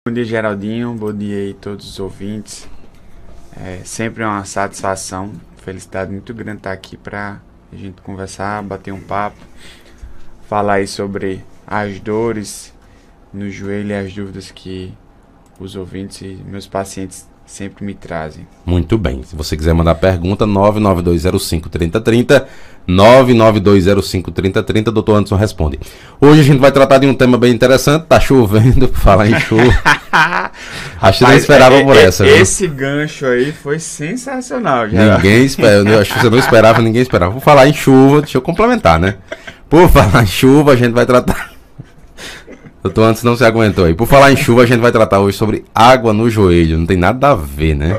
Bom dia, Geraldinho. Bom dia aí, todos os ouvintes. É sempre uma satisfação, felicidade muito grande estar aqui para a gente conversar, bater um papo, falar aí sobre as dores no joelho e as dúvidas que os ouvintes e meus pacientes sempre me trazem. Muito bem. Se você quiser mandar pergunta, 992053030, 992053030, doutor Anderson responde. Hoje a gente vai tratar de um tema bem interessante. Tá chovendo, por falar em chuva. Acho que não esperava por essa. Esse gancho aí foi sensacional. Já. Ninguém esperava. Eu acho que você não esperava, ninguém esperava. Por falar em chuva, deixa eu complementar, né? Por falar em chuva, a gente vai tratar... Doutor Anderson não se aguentou aí. Por falar em chuva, a gente vai tratar hoje sobre água no joelho. Não tem nada a ver, né?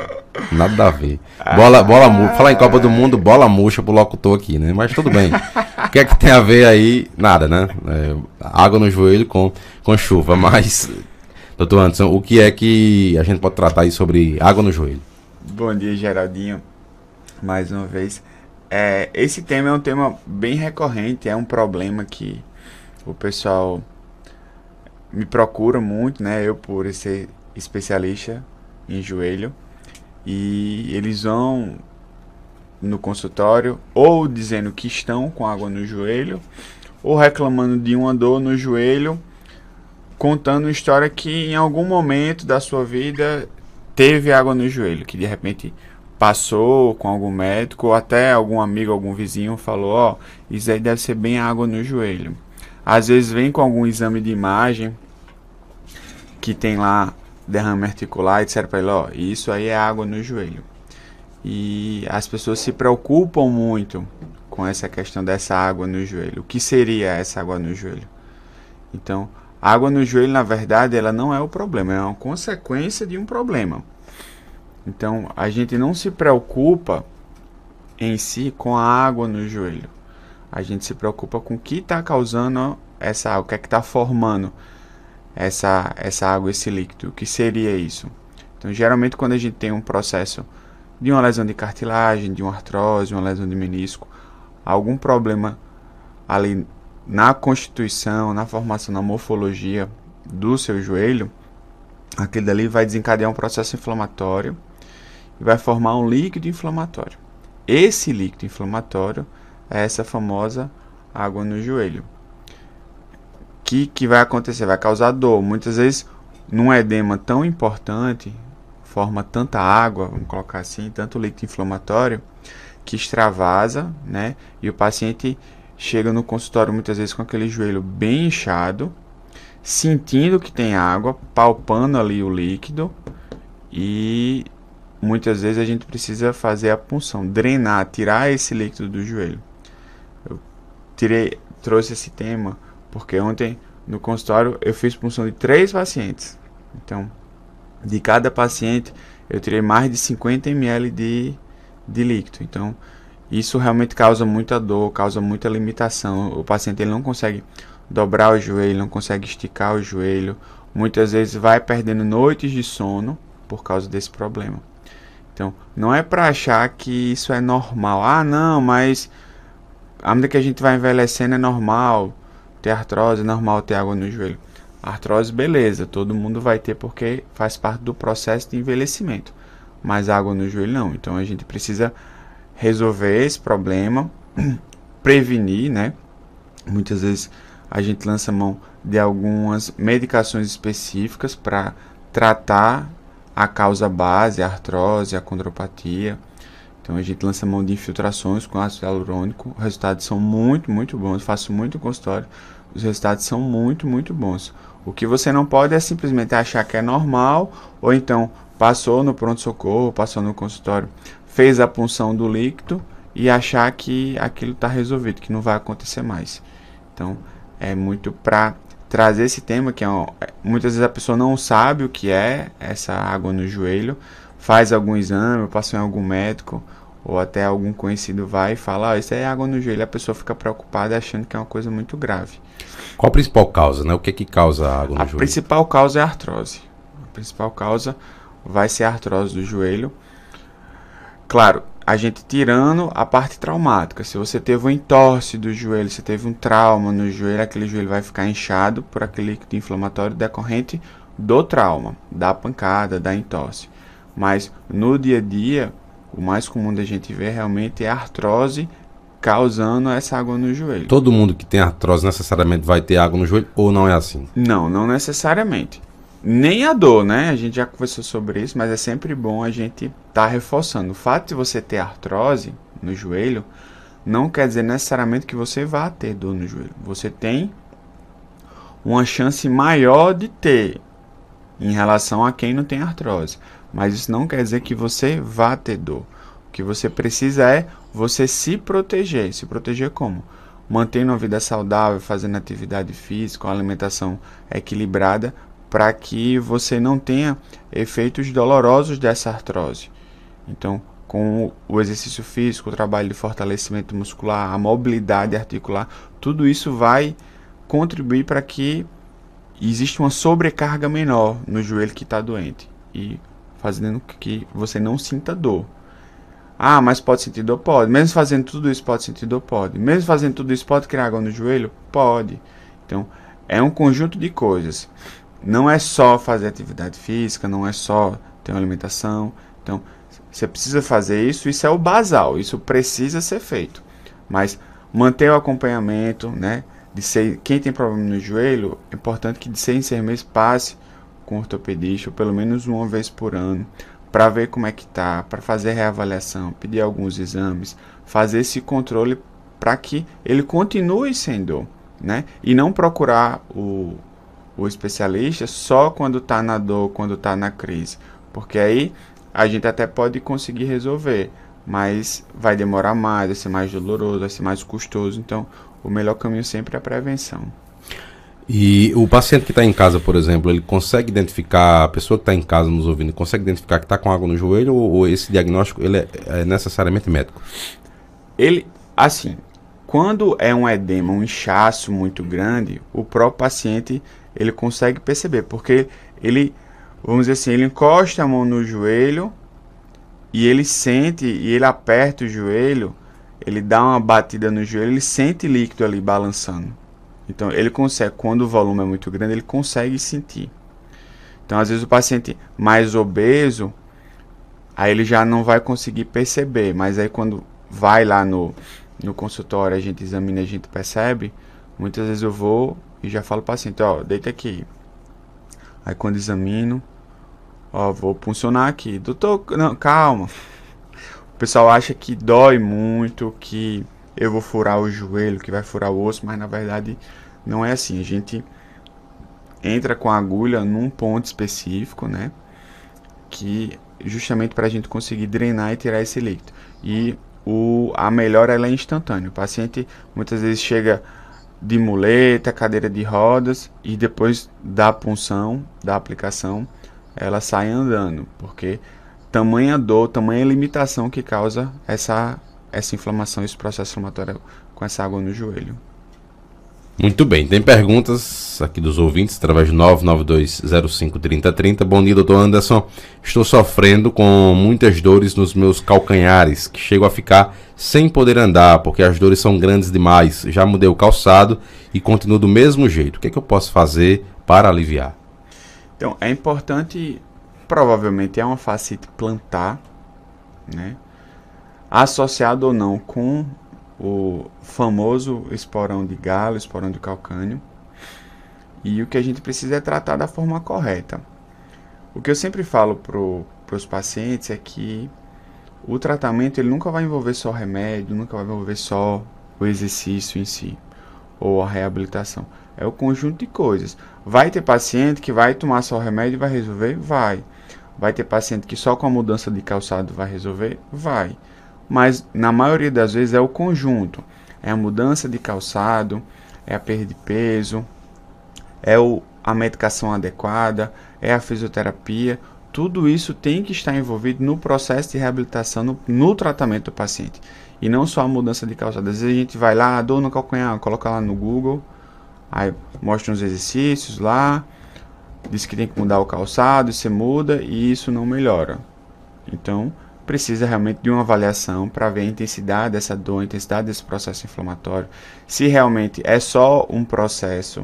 Nada a ver. Falar em Copa do Mundo, bola murcha pro locutor aqui, né? Mas tudo bem. O que é que tem a ver aí? Nada, né? Água no joelho com chuva. Mas, doutor Anderson, o que é que a gente pode tratar aí sobre água no joelho? Bom dia, Geraldinho. Mais uma vez. Esse tema é um tema bem recorrente. É um problema que o pessoal me procura muito, né? Eu, por ser especialista em joelho. E eles vão no consultório ou dizendo que estão com água no joelho, ou reclamando de uma dor no joelho, contando uma história que em algum momento da sua vida teve água no joelho, que de repente passou com algum médico, ou até algum amigo, algum vizinho falou, ó, isso aí deve ser bem água no joelho. Às vezes vem com algum exame de imagem que tem lá derrame articular e disseram para ele, ó, isso aí é água no joelho. E as pessoas se preocupam muito com essa questão dessa água no joelho. O que seria essa água no joelho? Então, a água no joelho, na verdade, ela não é o problema, é uma consequência de um problema. Então, a gente não se preocupa em si com a água no joelho. A gente se preocupa com o que está causando essa água, o que é que está formando essa água, esse líquido. O que seria isso? Então, geralmente, quando a gente tem um processo de uma lesão de cartilagem, de uma artrose, uma lesão de menisco, algum problema ali na constituição, na formação, na morfologia do seu joelho, aquele dali vai desencadear um processo inflamatório e vai formar um líquido inflamatório. Esse líquido inflamatório é essa famosa água no joelho. Que vai acontecer? Vai causar dor. Muitas vezes, num edema tão importante, forma tanta água, vamos colocar assim, tanto líquido inflamatório, que extravasa, né? E o paciente chega no consultório muitas vezes com aquele joelho bem inchado, sentindo que tem água, palpando ali o líquido, e muitas vezes a gente precisa fazer a punção, drenar, tirar esse líquido do joelho. Eu trouxe esse tema porque ontem no consultório eu fiz punção de 3 pacientes. Então, de cada paciente eu tirei mais de 50 ml de líquido. Então, isso realmente causa muita dor, causa muita limitação. O paciente ele não consegue dobrar o joelho, não consegue esticar o joelho. Muitas vezes vai perdendo noites de sono por causa desse problema. Então, não é para achar que isso é normal. Ah, não, mas à medida que a gente vai envelhecendo é normal ter artrose, é normal ter água no joelho. Artrose, beleza, todo mundo vai ter porque faz parte do processo de envelhecimento. Mas água no joelho não. Então a gente precisa resolver esse problema, prevenir, né? Muitas vezes a gente lança mão de algumas medicações específicas para tratar a causa base, a artrose, a condropatia. Então a gente lança mão de infiltrações com ácido hialurônico. Os resultados são muito, muito bons. Eu faço muito em consultório. Os resultados são muito, muito bons. O que você não pode é simplesmente achar que é normal, ou então passou no pronto-socorro, passou no consultório, fez a punção do líquido e achar que aquilo está resolvido, que não vai acontecer mais. Então é muito para trazer esse tema, que muitas vezes a pessoa não sabe o que é essa água no joelho, faz algum exame, passou em algum médico, ou até algum conhecido vai e fala, isso é água no joelho, a pessoa fica preocupada achando que é uma coisa muito grave. Qual a principal causa, né? O que causa a água no joelho? A principal causa é a artrose. A principal causa vai ser a artrose do joelho. Claro, a gente tirando a parte traumática. Se você teve um entorse do joelho, se teve um trauma no joelho, aquele joelho vai ficar inchado por aquele líquido inflamatório decorrente do trauma, da pancada, da entorse. Mas no dia a dia, o mais comum da gente ver realmente é a artrose causando essa água no joelho. Todo mundo que tem artrose necessariamente vai ter água no joelho ou não é assim? Não, não necessariamente. Nem a dor, né? A gente já conversou sobre isso, mas é sempre bom a gente estar reforçando. O fato de você ter artrose no joelho não quer dizer necessariamente que você vá ter dor no joelho. Você tem uma chance maior de ter em relação a quem não tem artrose. Mas isso não quer dizer que você vá ter dor. O que você precisa é você se proteger. Se proteger como? Mantendo uma vida saudável, fazendo atividade física, uma alimentação equilibrada, para que você não tenha efeitos dolorosos dessa artrose. Então, com o exercício físico, o trabalho de fortalecimento muscular, a mobilidade articular, tudo isso vai contribuir para que exista uma sobrecarga menor no joelho que está doente e fazendo com que você não sinta dor. Ah, mas pode sentir dor? Pode. Mesmo fazendo tudo isso, pode sentir dor? Pode. Mesmo fazendo tudo isso, pode criar água no joelho? Pode. Então, é um conjunto de coisas. Não é só fazer atividade física, não é só ter uma alimentação. Então, você precisa fazer isso, isso é o basal, isso precisa ser feito. Mas manter o acompanhamento, né? Quem tem problema no joelho, é importante que de 6 em 6 meses passe com o ortopedista, ou pelo menos uma vez por ano, para ver como é que tá, para fazer reavaliação, pedir alguns exames, fazer esse controle para que ele continue sem dor, né? E não procurar o especialista só quando está na dor, quando está na crise, porque aí a gente até pode conseguir resolver, mas vai demorar mais, vai ser mais doloroso, vai ser mais custoso. Então, o melhor caminho sempre é a prevenção. E o paciente que está em casa, por exemplo, ele consegue identificar, a pessoa que está em casa nos ouvindo, consegue identificar que está com água no joelho ou esse diagnóstico ele é necessariamente médico? Ele, assim, quando é um edema, um inchaço muito grande, o próprio paciente ele consegue perceber, porque ele, vamos dizer assim, ele encosta a mão no joelho e ele sente, e ele aperta o joelho, ele dá uma batida no joelho, ele sente líquido ali balançando. Então, ele consegue, quando o volume é muito grande, ele consegue sentir. Então, às vezes o paciente mais obeso, aí ele já não vai conseguir perceber, mas aí quando vai lá no consultório, a gente examina, a gente percebe, muitas vezes eu vou e já falo para o paciente, ó, deita aqui. Aí quando examino, ó, vou puncionar aqui. Doutor, não, calma. O pessoal acha que dói muito, que eu vou furar o joelho, que vai furar o osso, mas na verdade não é assim. A gente entra com a agulha num ponto específico, né? Que justamente para a gente conseguir drenar e tirar esse líquido. E a melhora ela é instantânea. O paciente muitas vezes chega de muleta, cadeira de rodas e depois da punção, da aplicação, ela sai andando, porque tamanha dor, tamanha limitação que causa essa inflamação, esse processo inflamatório com essa água no joelho. Muito bem, tem perguntas aqui dos ouvintes através de 992053030. Bom dia, doutor Anderson. Estou sofrendo com muitas dores nos meus calcanhares, que chego a ficar sem poder andar, porque as dores são grandes demais. Já mudei o calçado e continuo do mesmo jeito. O que é que eu posso fazer para aliviar? Então, é importante, provavelmente é uma fascite plantar, né? Associado ou não com o famoso esporão de galo, esporão de calcânio. E o que a gente precisa é tratar da forma correta. O que eu sempre falo para os pacientes é que o tratamento ele nunca vai envolver só remédio, nunca vai envolver só o exercício em si, ou a reabilitação. É o conjunto de coisas. Vai ter paciente que vai tomar só o remédio e vai resolver? Vai. Vai ter paciente que só com a mudança de calçado vai resolver? Vai. Mas na maioria das vezes é o conjunto. É a mudança de calçado, é a perda de peso, é a medicação adequada, é a fisioterapia. Tudo isso tem que estar envolvido no processo de reabilitação, no tratamento do paciente. E não só a mudança de calçado. Às vezes a gente vai lá, dor no calcanhar, coloca lá no Google, aí mostra uns exercícios lá, diz que tem que mudar o calçado, você muda e isso não melhora. Então, precisa realmente de uma avaliação para ver a intensidade dessa dor, a intensidade desse processo inflamatório. Se realmente é só um processo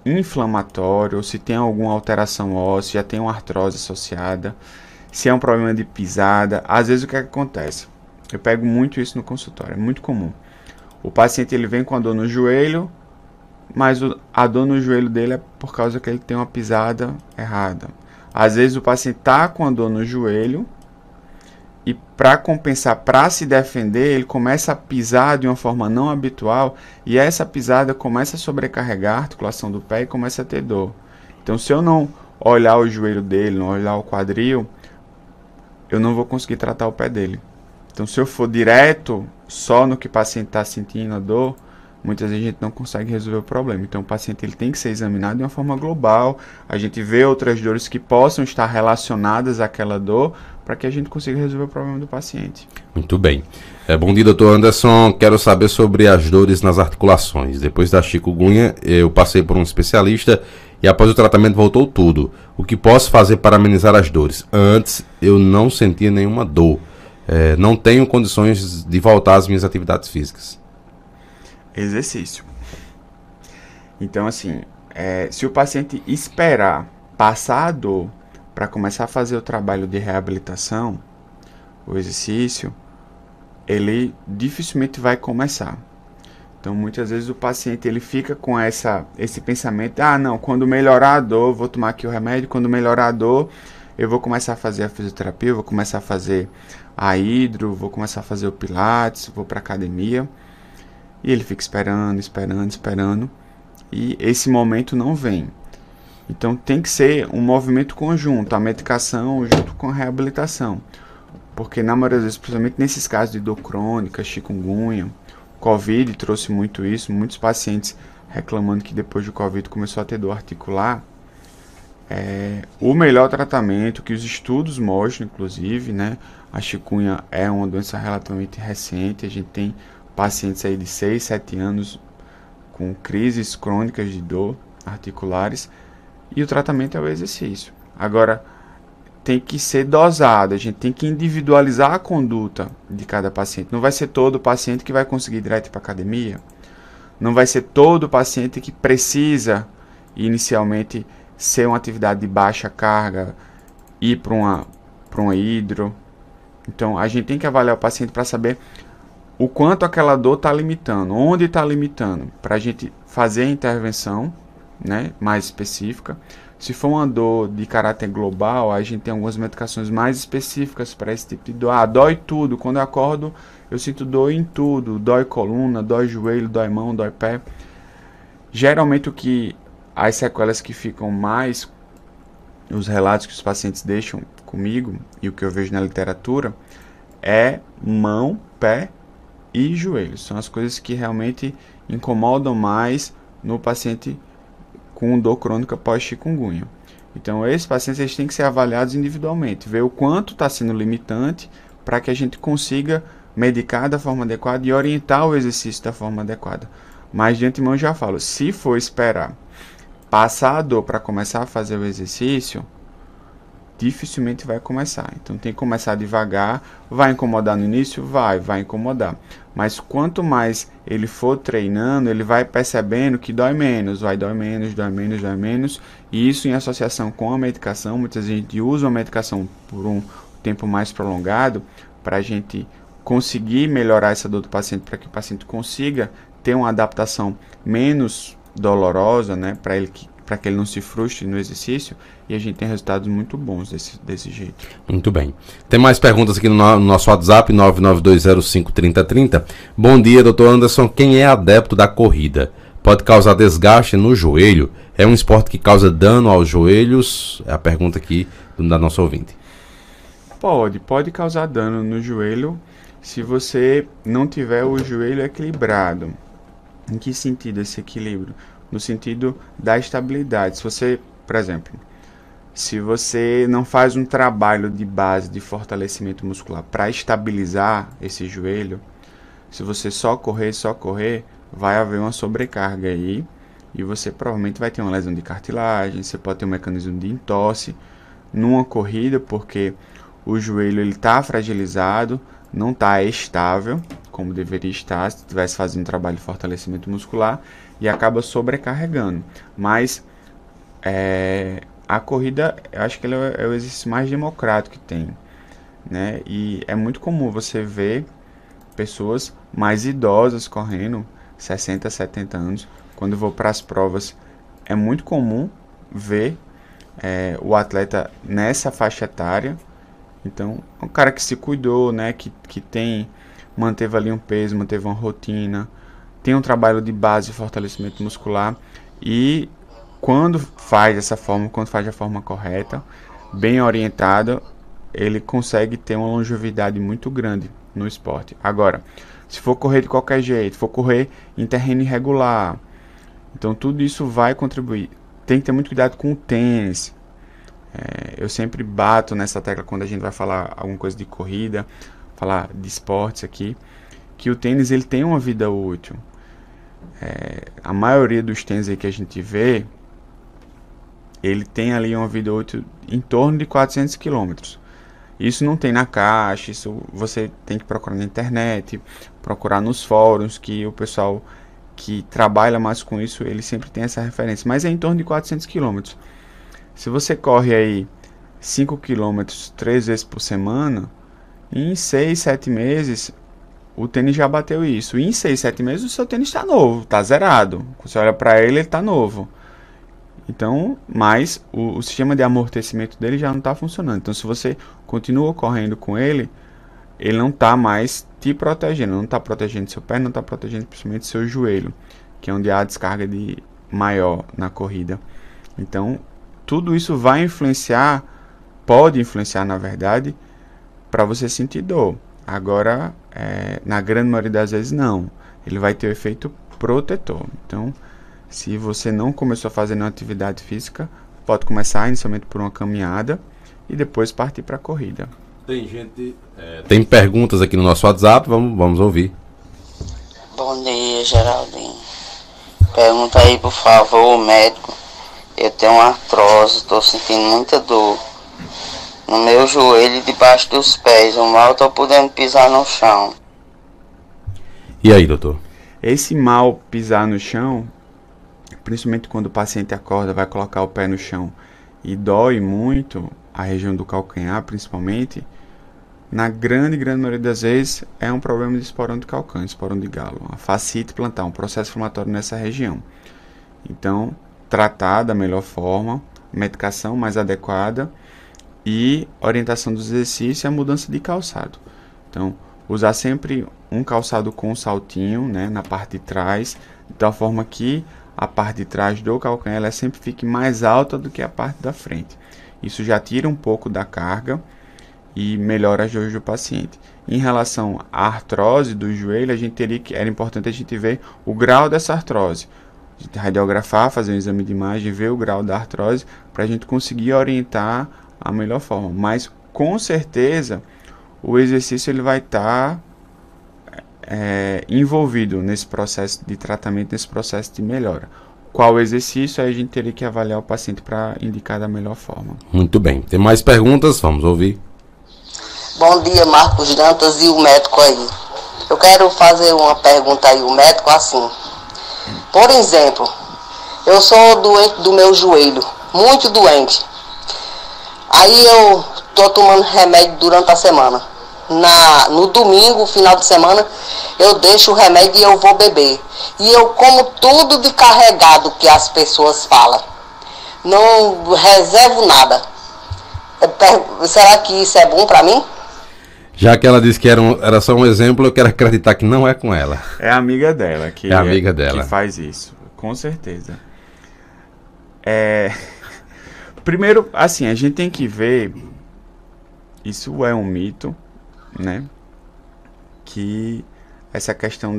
inflamatório, ou se tem alguma alteração óssea, já tem uma artrose associada, se é um problema de pisada. Às vezes o que acontece? Eu pego muito isso no consultório, é muito comum. O paciente ele vem com a dor no joelho, mas a dor no joelho dele é por causa que ele tem uma pisada errada. Às vezes o paciente está com a dor no joelho e para compensar, para se defender, ele começa a pisar de uma forma não habitual e essa pisada começa a sobrecarregar a articulação do pé e começa a ter dor. Então se eu não olhar o joelho dele, não olhar o quadril, eu não vou conseguir tratar o pé dele. Então se eu for direto só no que o paciente está sentindo a dor, muitas vezes a gente não consegue resolver o problema. Então o paciente ele tem que ser examinado de uma forma global. A gente vê outras dores que possam estar relacionadas àquela dor para que a gente consiga resolver o problema do paciente. Muito bem. Bom dia, doutor Anderson. Quero saber sobre as dores nas articulações. Depois da chikungunya, eu passei por um especialista e após o tratamento voltou tudo. O que posso fazer para amenizar as dores? Antes eu não sentia nenhuma dor. Não tenho condições de voltar às minhas atividades físicas. Exercício. Então, assim, se o paciente esperar passar a dor para começar a fazer o trabalho de reabilitação, o exercício, ele dificilmente vai começar. Então, muitas vezes o paciente ele fica com esse pensamento, não, quando melhorar a dor, vou tomar aqui o remédio, quando melhorar a dor, eu vou começar a fazer a fisioterapia, vou começar a fazer a hidro, vou começar a fazer o pilates, vou para academia. E ele fica esperando, e esse momento não vem. Então tem que ser um movimento conjunto, a medicação junto com a reabilitação. Porque na maioria das vezes, principalmente nesses casos de dor crônica, chikungunya, Covid trouxe muito isso, muitos pacientes reclamando que depois do Covid começou a ter dor articular. O melhor tratamento que os estudos mostram, inclusive, né? A chikungunya é uma doença relativamente recente, a gente tem pacientes aí de 6, 7 anos com crises crônicas de dor articulares e o tratamento é o exercício. Agora, tem que ser dosado, a gente tem que individualizar a conduta de cada paciente. Não vai ser todo paciente que vai conseguir ir direto para a academia, não vai ser todo paciente que precisa inicialmente ser uma atividade de baixa carga, ir para uma hidro. Então, a gente tem que avaliar o paciente para saber o quanto aquela dor está limitando, onde está limitando, para a gente fazer a intervenção, né, mais específica. Se for uma dor de caráter global, a gente tem algumas medicações mais específicas para esse tipo de dor. Dói tudo, quando eu acordo eu sinto dor em tudo, dói coluna, dói joelho, dói mão, dói pé. Geralmente as sequelas que ficam mais, os relatos que os pacientes deixam comigo e o que eu vejo na literatura é mão, pé e joelhos. São as coisas que realmente incomodam mais no paciente com dor crônica pós-chikungunya. Então, esses pacientes eles têm que ser avaliados individualmente, ver o quanto está sendo limitante para que a gente consiga medicar da forma adequada e orientar o exercício da forma adequada. Mas, de antemão, eu já falo, se for esperar passar a dor para começar a fazer o exercício, dificilmente vai começar. Então tem que começar devagar. Vai incomodar no início? Vai incomodar. Mas quanto mais ele for treinando, ele vai percebendo que dói menos, dói menos. E isso em associação com a medicação, muitas vezes a gente usa a medicação por um tempo mais prolongado para a gente conseguir melhorar essa dor do paciente, para que o paciente consiga ter uma adaptação menos dolorosa, né, para que ele não se frustre no exercício, e a gente tem resultados muito bons desse jeito. Muito bem. Tem mais perguntas aqui no nosso WhatsApp, 992053030. Bom dia, doutor Anderson. Quem é adepto da corrida pode causar desgaste no joelho? É um esporte que causa dano aos joelhos? É a pergunta aqui da nossa ouvinte. Pode causar dano no joelho se você não tiver o joelho equilibrado. Em que sentido esse equilíbrio? No sentido da estabilidade. Se você, por exemplo, se você não faz um trabalho de base de fortalecimento muscular para estabilizar esse joelho, se você só correr, vai haver uma sobrecarga aí e você provavelmente vai ter uma lesão de cartilagem, você pode ter um mecanismo de entorse numa corrida, porque o joelho está fragilizado, não está estável, como deveria estar, se estivesse fazendo um trabalho de fortalecimento muscular, e acaba sobrecarregando. Mas a corrida, eu acho que ele é o exercício mais democrático que tem, né? E é muito comum você ver pessoas mais idosas correndo, 60, 70 anos. Quando eu vou para as provas, é muito comum ver o atleta nessa faixa etária. Então, é um cara que se cuidou, né? Que manteve ali um peso, manteve uma rotina, tem um trabalho de base de fortalecimento muscular, e quando faz da forma correta, bem orientado, ele consegue ter uma longevidade muito grande no esporte. Agora, se for correr de qualquer jeito, for correr em terreno irregular, então tudo isso vai contribuir. Tem que ter muito cuidado com o tênis. Eu sempre bato nessa tecla quando a gente vai falar alguma coisa de corrida, falar de esportes aqui, que o tênis ele tem uma vida útil. A maioria dos tênis aí que a gente vê, ele tem ali uma vida útil em torno de 400 quilômetros. Isso não tem na caixa, isso você tem que procurar na internet, procurar nos fóruns, que o pessoal que trabalha mais com isso, ele sempre tem essa referência. Mas é em torno de 400 quilômetros. Se você corre aí 5 quilômetros 3 vezes por semana, em 6, 7 meses, o tênis já bateu isso. E em 6, 7 meses, o seu tênis está novo, está zerado. Quando você olha para ele está novo. Então, mas o sistema de amortecimento dele já não está funcionando. Então, se você continua correndo com ele, ele não está mais te protegendo. Não está protegendo seu pé, não está protegendo principalmente seu joelho, que é onde há a descarga maior na corrida. Então, tudo isso vai influenciar, pode influenciar, na verdade, para você sentir dor. Agora, na grande maioria das vezes, não. Ele vai ter o efeito protetor. Então, se você não começou a fazer nenhuma atividade física, pode começar inicialmente por uma caminhada e depois partir para a corrida. Tem perguntas aqui no nosso WhatsApp, vamos ouvir. Bom dia, Geraldinho. Pergunta aí, por favor, médico. Eu tenho uma artrose, estou sentindo muita dor no meu joelho e debaixo dos pés. Eu mal estou podendo pisar no chão. E aí, doutor? Esse mal pisar no chão, principalmente quando o paciente acorda, vai colocar o pé no chão e dói muito, a região do calcanhar principalmente, na grande maioria das vezes é um problema de esporão de calcânio, esporão de galo, uma fascite plantar, um processo inflamatório nessa região. Então, tratar da melhor forma, medicação mais adequada e orientação dos exercícios e a mudança de calçado. Então, usar sempre um calçado com saltinho, né, na parte de trás, de tal forma que a parte de trás do calcanhar ela sempre fique mais alta do que a parte da frente. Isso já tira um pouco da carga e melhora as dores do paciente. Em relação à artrose do joelho, era importante a gente ver o grau dessa artrose. A gente radiografar, fazer um exame de imagem, ver o grau da artrose, para a gente conseguir orientar a melhor forma. Mas, com certeza, o exercício ele vai estar envolvido nesse processo de tratamento, nesse processo de melhora. Qual exercício, aí a gente teria que avaliar o paciente para indicar da melhor forma. Muito bem. Tem mais perguntas? Vamos ouvir. Bom dia, Marcos Dantas e o médico aí. Eu quero fazer uma pergunta aí, o médico, assim. Por exemplo, eu sou doente do meu joelho, muito doente. Aí eu tô tomando remédio durante a semana. No domingo, final de semana, eu deixo o remédio e eu vou beber. E eu como tudo de carregado que as pessoas falam. Não reservo nada. Será que isso é bom pra mim? Já que ela disse que era só um exemplo, eu quero acreditar que não é com ela. É a amiga dela que faz isso, com certeza. Primeiro, assim, a gente tem que ver, isso é um mito, né? Que essa questão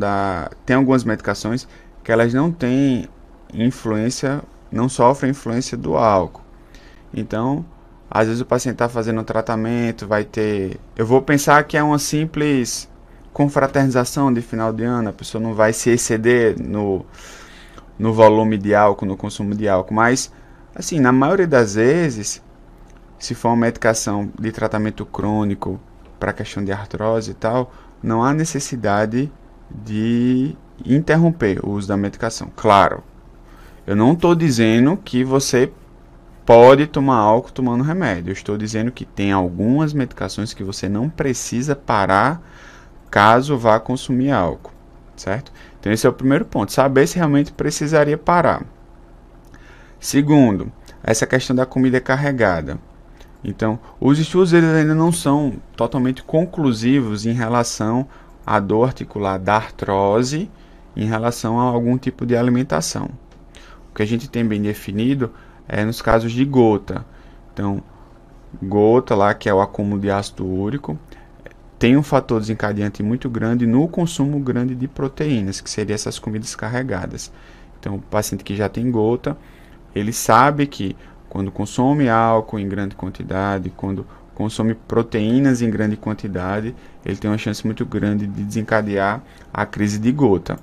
tem algumas medicações que elas não têm influência, não sofrem influência do álcool. Então, às vezes o paciente está fazendo um tratamento, vai ter... Eu vou pensar que é uma simples confraternização de final de ano, a pessoa não vai se exceder no volume de álcool, no consumo de álcool. Mas, assim, na maioria das vezes, se for uma medicação de tratamento crônico para questão de artrose e tal, não há necessidade de interromper o uso da medicação. Claro, eu não estou dizendo que você pode tomar álcool tomando remédio. Eu estou dizendo que tem algumas medicações que você não precisa parar caso vá consumir álcool, certo? Então esse é o primeiro ponto, saber se realmente precisaria parar. Segundo, essa questão da comida carregada. Então, os estudos eles ainda não são totalmente conclusivos em relação à dor articular da artrose, em relação a algum tipo de alimentação. O que a gente tem bem definido é nos casos de gota. Então, gota lá, que é o acúmulo de ácido úrico, tem um fator desencadeante muito grande no consumo grande de proteínas, que seriam essas comidas carregadas. Então, o paciente que já tem gota, ele sabe que quando consome álcool em grande quantidade, quando consome proteínas em grande quantidade, ele tem uma chance muito grande de desencadear a crise de gota.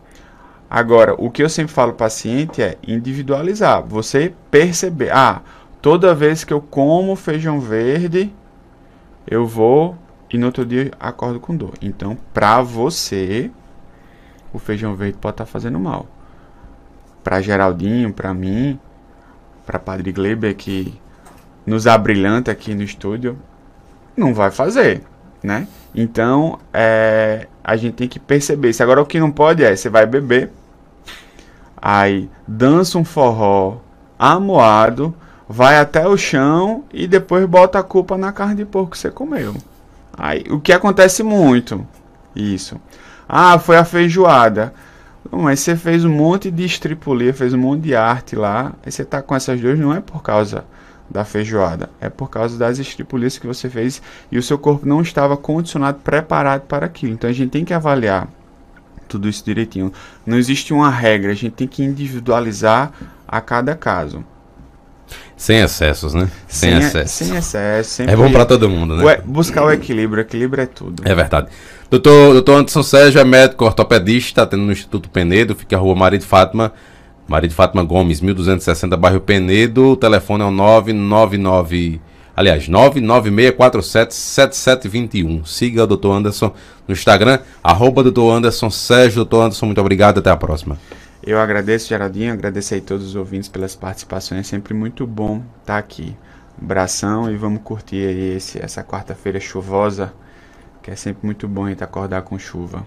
Agora, o que eu sempre falo para o paciente é individualizar. Você perceber, toda vez que eu como feijão verde, eu vou e no outro dia acordo com dor. Então, para você, o feijão verde pode estar fazendo mal. Para Geraldinho, para mim, para Padre Gleber, que nos abrilhanta aqui no estúdio, não vai fazer, né? Então, a gente tem que perceber isso. Agora, o que não pode você vai beber, aí dança um forró amoado, vai até o chão e depois bota a culpa na carne de porco que você comeu. Aí, o que acontece muito, isso. Foi a feijoada. Mas você fez um monte de estripulia, fez um monte de arte lá, e você tá com essas dores, não é por causa da feijoada, é por causa das estripulias que você fez e o seu corpo não estava condicionado, preparado para aquilo. Então a gente tem que avaliar tudo isso direitinho. Não existe uma regra, a gente tem que individualizar a cada caso. Sem excessos, né? Sem excesso. É bom para todo mundo, né? Buscar o equilíbrio é tudo. É verdade. Doutor Anderson Sérgio é médico ortopedista, atende no Instituto Penedo, fica na rua Maria de Fátima Gomes, 1260, bairro Penedo. O telefone é o 996477721. Siga o Dr. Anderson no Instagram, @Dr. Anderson Sérgio. Dr. Anderson, muito obrigado, até a próxima. Eu agradeço, Geraldinho, agradeço aí todos os ouvintes pelas participações, é sempre muito bom estar aqui. Um abração e vamos curtir aí essa quarta-feira chuvosa, que é sempre muito bom a gente acordar com chuva.